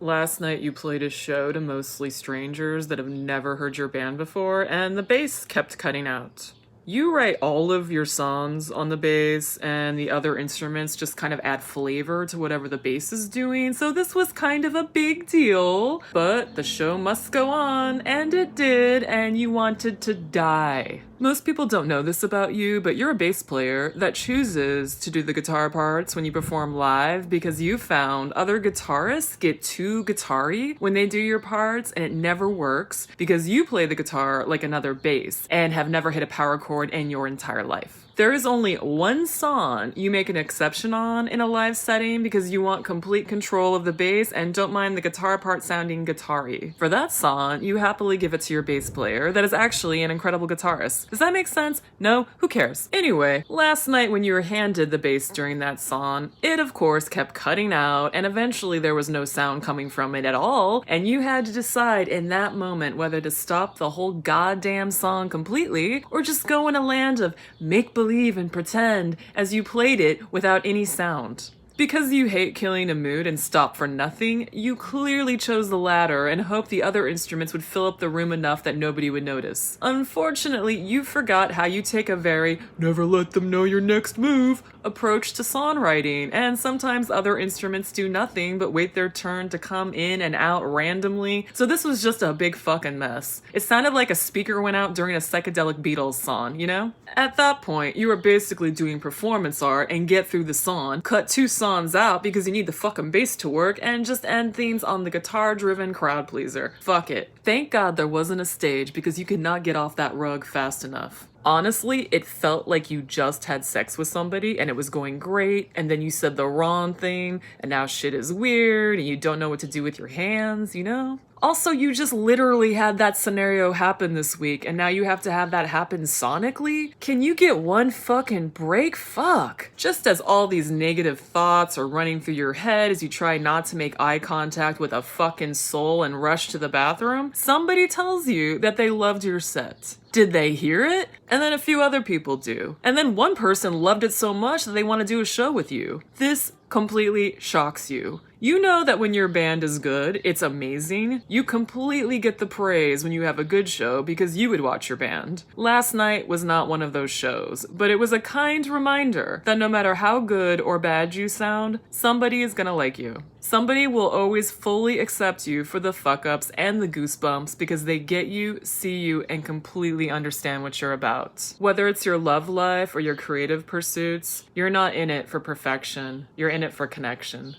Last night you played a show to mostly strangers that have never heard your band before, and the bass kept cutting out. You write all of your songs on the bass, and the other instruments just kind of add flavor to whatever the bass is doing, so this was kind of a big deal. But the show must go on, and it did, and you wanted to die. Most people don't know this about you, but you're a bass player that chooses to do the guitar parts when you perform live because you found other guitarists get too guitar-y when they do your parts, and it never works because you play the guitar like another bass and have never hit a power chord in your entire life. There is only one song you make an exception on in a live setting because you want complete control of the bass and don't mind the guitar part sounding guitar-y. For that song, you happily give it to your bass player that is actually an incredible guitarist. Does that make sense? No? Who cares? Anyway, last night when you were handed the bass during that song, it of course kept cutting out and eventually there was no sound coming from it at all, and you had to decide in that moment whether to stop the whole goddamn song completely or just go in a land of make-believe and pretend as you played it without any sound. Because you hate killing a mood and stop for nothing, you clearly chose the latter and hoped the other instruments would fill up the room enough that nobody would notice. Unfortunately, you forgot how you take a very never let them know your next move approach to songwriting, and sometimes other instruments do nothing but wait their turn to come in and out randomly, so this was just a big fucking mess. It sounded like a speaker went out during a psychedelic Beatles song, you know? At that point, you were basically doing performance art and get through the song, cut two songs out because you need the fucking bass to work, and just end things on the guitar-driven crowd pleaser. Fuck it. Thank God there wasn't a stage because you could not get off that rug fast enough. Honestly, it felt like you just had sex with somebody and it was going great, and then you said the wrong thing, and now shit is weird, and you don't know what to do with your hands, you know? Also, you just literally had that scenario happen this week, and now you have to have that happen sonically? Can you get one fucking break? Fuck. Just as all these negative thoughts are running through your head as you try not to make eye contact with a fucking soul and rush to the bathroom, somebody tells you that they loved your set. Did they hear it? And then a few other people do. And then one person loved it so much that they want to do a show with you. This completely shocks you. You know that when your band is good, it's amazing. You completely get the praise when you have a good show because you would watch your band. Last night was not one of those shows, but it was a kind reminder that no matter how good or bad you sound, somebody is gonna like you. Somebody will always fully accept you for the fuck-ups and the goosebumps because they get you, see you, and completely understand what you're about. Whether it's your love life or your creative pursuits, you're not in it for perfection. You're in it for connection.